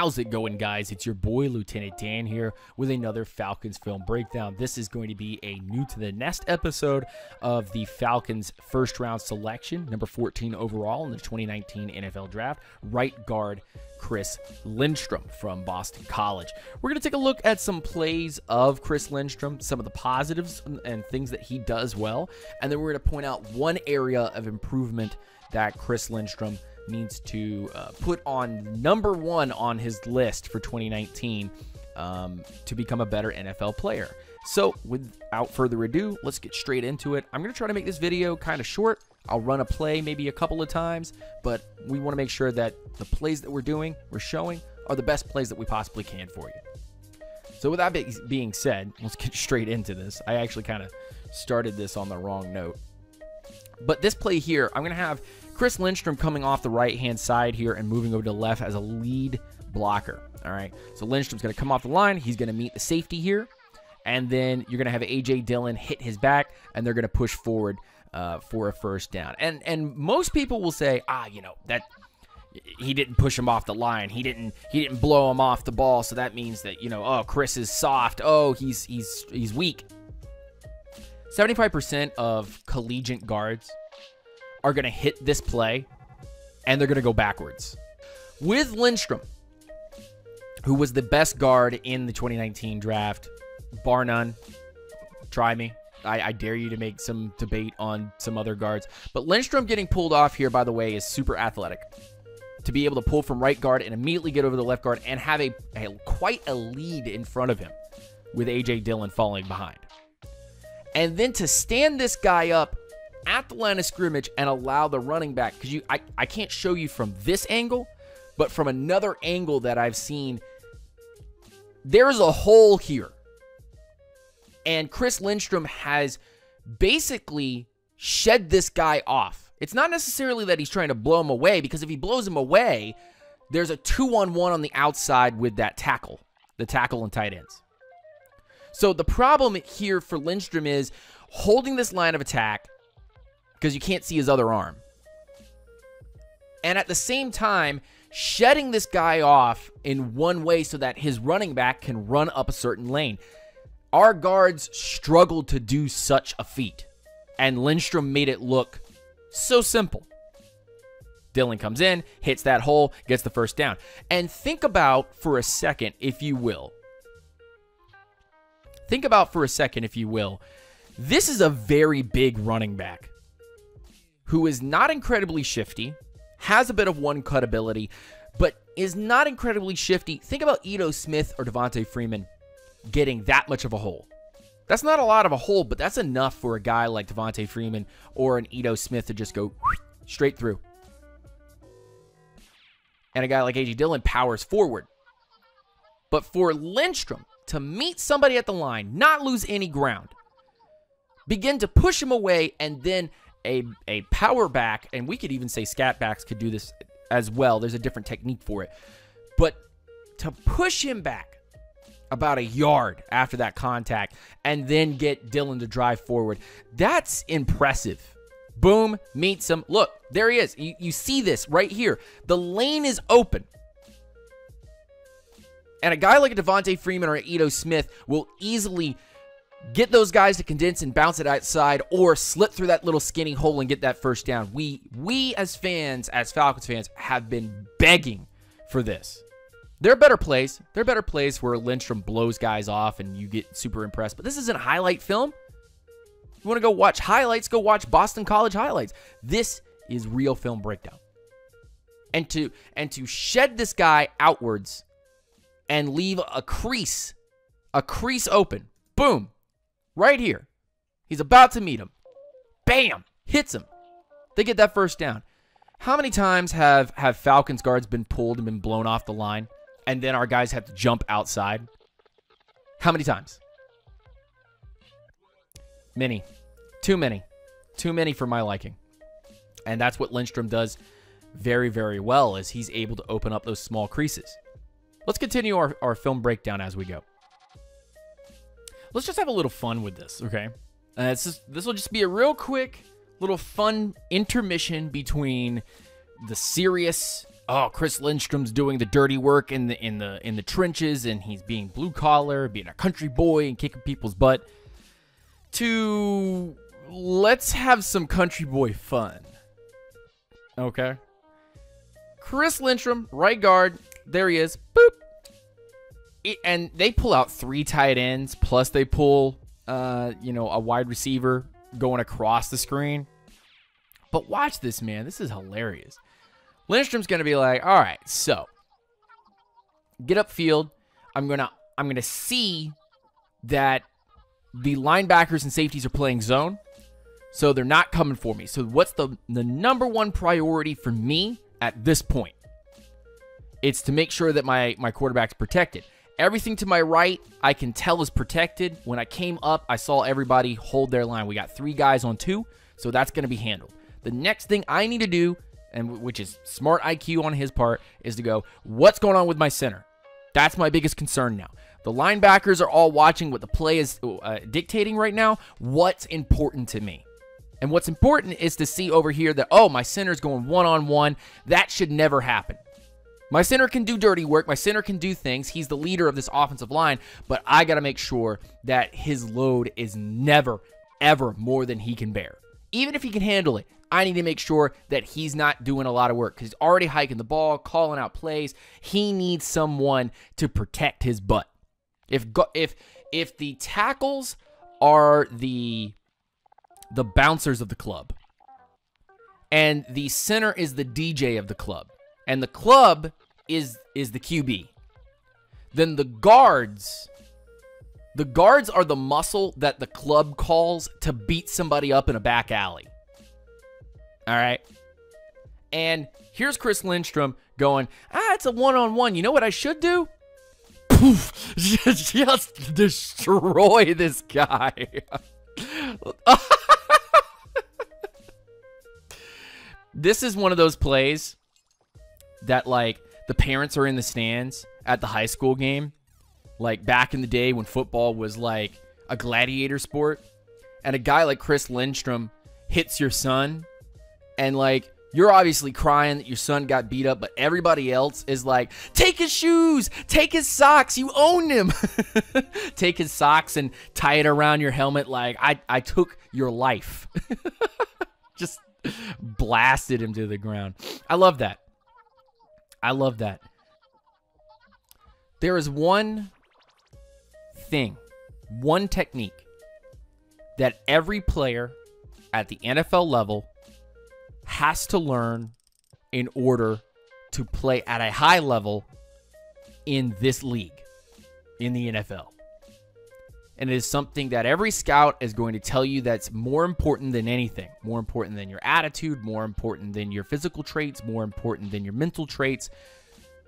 How's it going, guys? It's your boy, Lieutenant Dan, here with another Falcons film breakdown. This is going to be a new to the nest episode of the Falcons first round selection, number 14 overall in the 2019 NFL Draft, right guard Chris Lindstrom from Boston College. We're going to take a look at some plays of Chris Lindstrom, some of the positives and things that he does well, and then we're going to point out one area of improvement that Chris Lindstrom needs to put on number one on his list for 2019 to become a better NFL player. So without further ado, let's get straight into it. I'm going to try to make this video kind of short. I'll run a play maybe a couple of times, but we want to make sure that the plays that we're showing, are the best plays that we possibly can for you. So with that being said, let's get straight into this. I actually kind of started this on the wrong note. But this play here, I'm going to have Chris Lindstrom coming off the right-hand side here and moving over to the left as a lead blocker. All right, so Lindstrom's going to come off the line. He's going to meet the safety here, and then you're going to have A.J. Dillon hit his back, and they're going to push forward for a first down. And most people will say, you know, that he didn't push him off the line. He didn't blow him off the ball, so that means that, you know, oh, Chris is soft. Oh, he's weak. 75% of collegiate guards are going to hit this play, and they're going to go backwards. With Lindstrom, who was the best guard in the 2019 draft, bar none, try me. I dare you to make some debate on some other guards. But Lindstrom getting pulled off here, by the way, is super athletic. To be able to pull from right guard and immediately get over the left guard and have quite a lead in front of him with A.J. Dillon falling behind. And then to stand this guy up at the line of scrimmage and allow the running back, because I can't show you from this angle, but from another angle that I've seen, there's a hole here. And Chris Lindstrom has basically shed this guy off. It's not necessarily that he's trying to blow him away, because if he blows him away, there's a 2-on-1 on the outside with that tackle, the tackle and tight ends. So the problem here for Lindstrom is holding this line of attack, because you can't see his other arm, and at the same time shedding this guy off in one way so that his running back can run up a certain lane. Our guards struggled to do such a feat, and Lindstrom made it look so simple. Dillon comes in, hits that hole, gets the first down. And think about for a second, if you will, this is a very big running back who is not incredibly shifty, has a bit of one-cut ability, but is not incredibly shifty. Think about Ito Smith or Devontae Freeman getting that much of a hole. That's not a lot of a hole, but that's enough for a guy like Devontae Freeman or an Ito Smith to just go straight through. And a guy like A.J. Dillon powers forward. But for Lindstrom to meet somebody at the line, not lose any ground, begin to push him away, and then a power back, and we could even say scat backs could do this as well. There's a different technique for it. But to push him back about a yard after that contact and then get Dillon to drive forward, that's impressive. Boom, meets him. Look, there he is. You see this right here. The lane is open. And a guy like a Devontae Freeman or an Ito Smith will easily get those guys to condense and bounce it outside, or slip through that little skinny hole and get that first down. We as fans, as Falcons fans, have been begging for this. There are better plays. There are better plays where Lindstrom blows guys off and you get super impressed. But this isn't a highlight film. You want to go watch highlights, go watch Boston College highlights. This is real film breakdown. And to shed this guy outwards and leave a crease open. Boom. Right here. He's about to meet him. Bam! Hits him. They get that first down. How many times have Falcons guards been pulled and been blown off the line, and then our guys have to jump outside? How many times? Many. Too many. Too many for my liking. And that's what Lindstrom does very, very well, is he's able to open up those small creases. Let's continue our film breakdown as we go. Let's just have a little fun with this, okay? This will just be a real quick little fun intermission between the serious oh, Chris Lindstrom's doing the dirty work in the trenches, and he's being blue collar, being a country boy and kicking people's butt, to let's have some country boy fun. Okay. Chris Lindstrom, right guard. There he is. Boop. And they pull out 3 tight ends, plus they pull, a wide receiver going across the screen. But watch this, man. This is hilarious. Lindstrom's going to be like, all right, so get upfield. I'm gonna see that the linebackers and safeties are playing zone, so they're not coming for me. So what's the number one priority for me at this point? It's to make sure that my quarterback's protected. Everything to my right, I can tell is protected. When I came up, I saw everybody hold their line. We got 3 guys on 2, so that's going to be handled. The next thing I need to do, and which is smart IQ on his part, is to go, what's going on with my center? That's my biggest concern now. The linebackers are all watching what the play is dictating right now. What's important to me? And what's important is to see over here that, oh, my center's going one-on-one. That should never happen. My center can do dirty work. My center can do things. He's the leader of this offensive line, but I got to make sure that his load is never, ever more than he can bear. Even if he can handle it, I need to make sure that he's not doing a lot of work because he's already hiking the ball, calling out plays. He needs someone to protect his butt. If the tackles are the bouncers of the club, and the center is the DJ of the club, and the club is the QB, then the guards are the muscle that the club calls to beat somebody up in a back alley. All right? And here's Chris Lindstrom going, it's a one-on-one. You know what I should do? Poof, just destroy this guy. This is one of those plays that, like, the parents are in the stands at the high school game, like back in the day when football was like a gladiator sport, and a guy like Chris Lindstrom hits your son, and like you're obviously crying that your son got beat up, but everybody else is like, take his shoes, take his socks, you own him. Take his socks and tie it around your helmet like, I took your life. Just blasted him to the ground. I love that. I love that. There is one thing, one technique that every player at the NFL level has to learn in order to play at a high level in this league, in the NFL. And it is something that every scout is going to tell you that's more important than anything. More important than your attitude, more important than your physical traits, more important than your mental traits,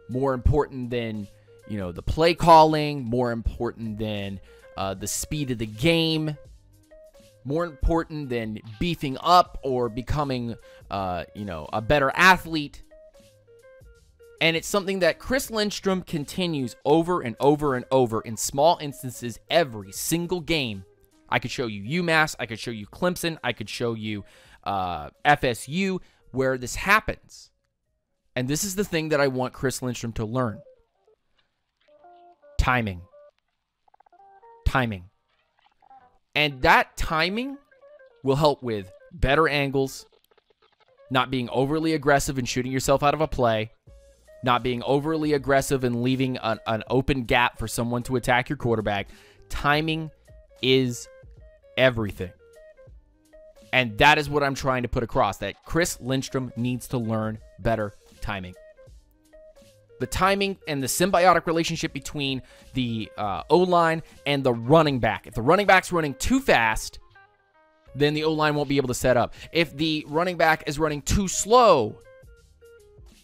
more important than, the play calling, more important than the speed of the game, more important than beefing up or becoming, a better athlete. And it's something that Chris Lindstrom continues over and over and over in small instances every single game. I could show you UMass. I could show you Clemson. I could show you FSU where this happens. And this is the thing that I want Chris Lindstrom to learn. Timing. Timing. And that timing will help with better angles, not being overly aggressive and shooting yourself out of a play, not being overly aggressive and leaving an open gap for someone to attack your quarterback. Timing is everything. And that is what I'm trying to put across, that Chris Lindstrom needs to learn better timing. The timing and the symbiotic relationship between the O-line and the running back. If the running back's running too fast, then the O-line won't be able to set up. If the running back is running too slow,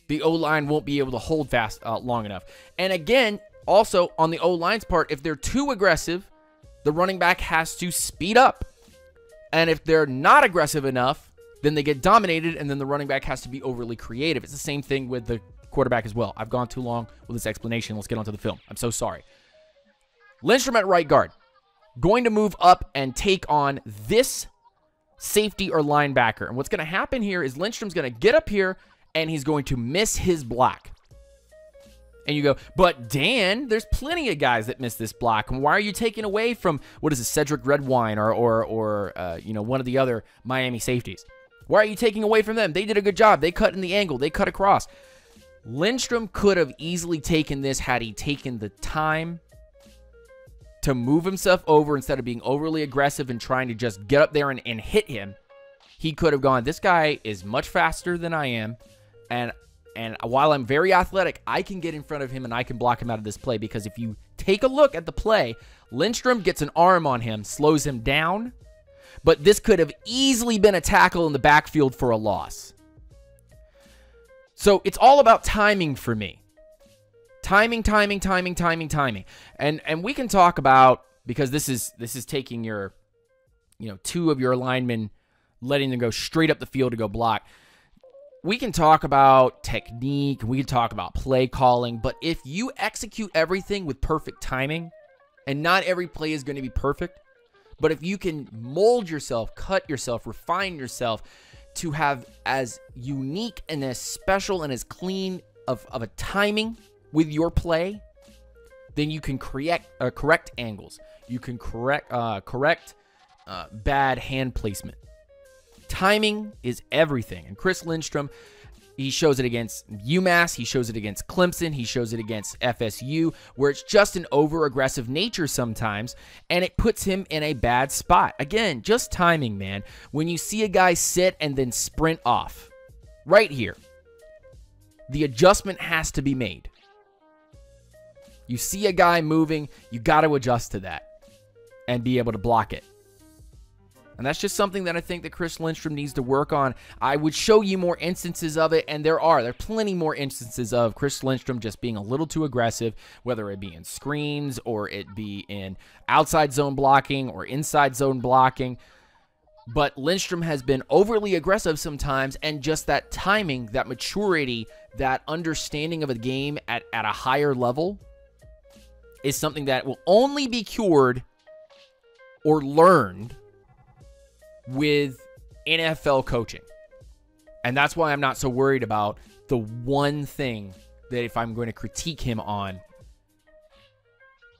the O-line won't be able to hold fast long enough. And again, also on the O-line's part, if they're too aggressive, the running back has to speed up. And if they're not aggressive enough, then they get dominated, and then the running back has to be overly creative. It's the same thing with the quarterback as well. I've gone too long with this explanation. Let's get on to the film. I'm so sorry. Lindstrom at right guard. Going to move up and take on this safety or linebacker. And what's going to happen here is Lindstrom's going to get up here and he's going to miss his block. And you go, but Dan, there's plenty of guys that miss this block. And why are you taking away from, what is it, Cedric Redwine or one of the other Miami safeties? Why are you taking away from them? They did a good job. They cut in the angle. They cut across. Lindstrom could have easily taken this had he taken the time to move himself over instead of being overly aggressive and trying to just get up there and hit him. He could have gone, this guy is much faster than I am, and while I'm very athletic, I can get in front of him and I can block him out of this play. Because if you take a look at the play, Lindstrom gets an arm on him, slows him down, but this could have easily been a tackle in the backfield for a loss. So it's all about timing for me. Timing. And we can talk about, because this is taking your, two of your linemen, letting them go straight up the field to go block. We can talk about technique, we can talk about play calling, but if you execute everything with perfect timing, and not every play is going to be perfect, but if you can mold yourself, cut yourself, refine yourself to have as unique and as special and as clean of a timing with your play, then you can correct angles. You can correct bad hand placement. Timing is everything. And Chris Lindstrom, he shows it against UMass. He shows it against Clemson. He shows it against FSU, where it's just an over-aggressive nature sometimes, and it puts him in a bad spot. Again, just timing, man. When you see a guy sit and then sprint off, right here, the adjustment has to be made. You see a guy moving, you got to adjust to that and be able to block it. And that's just something that I think that Chris Lindstrom needs to work on. I would show you more instances of it, and there are plenty more instances of Chris Lindstrom just being a little too aggressive, whether it be in screens or it be in outside zone blocking or inside zone blocking. But Lindstrom has been overly aggressive sometimes, and just that timing, that maturity, that understanding of a game at a higher level is something that will only be cured or learned with NFL coaching. And that's why I'm not so worried about the one thing that if I'm going to critique him on,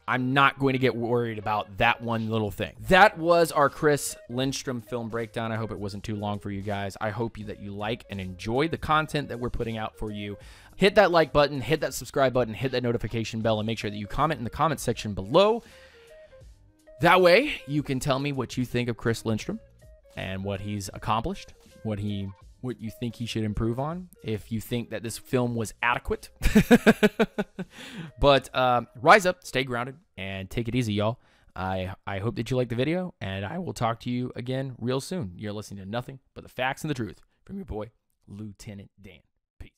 I'm not going to get worried about that one little thing. That was our Chris Lindstrom film breakdown. I hope it wasn't too long for you guys. I hope that you like and enjoy the content that we're putting out for you. Hit that like button, hit that subscribe button, hit that notification bell, and make sure that you comment in the comment section below. That way, you can tell me what you think of Chris Lindstrom and what he's accomplished, what you think he should improve on, if you think that this film was adequate. But rise up, stay grounded, and take it easy, y'all. I hope that you liked the video, and I will talk to you again real soon. You're listening to nothing but the facts and the truth from your boy, Lieutenant Dan. Peace.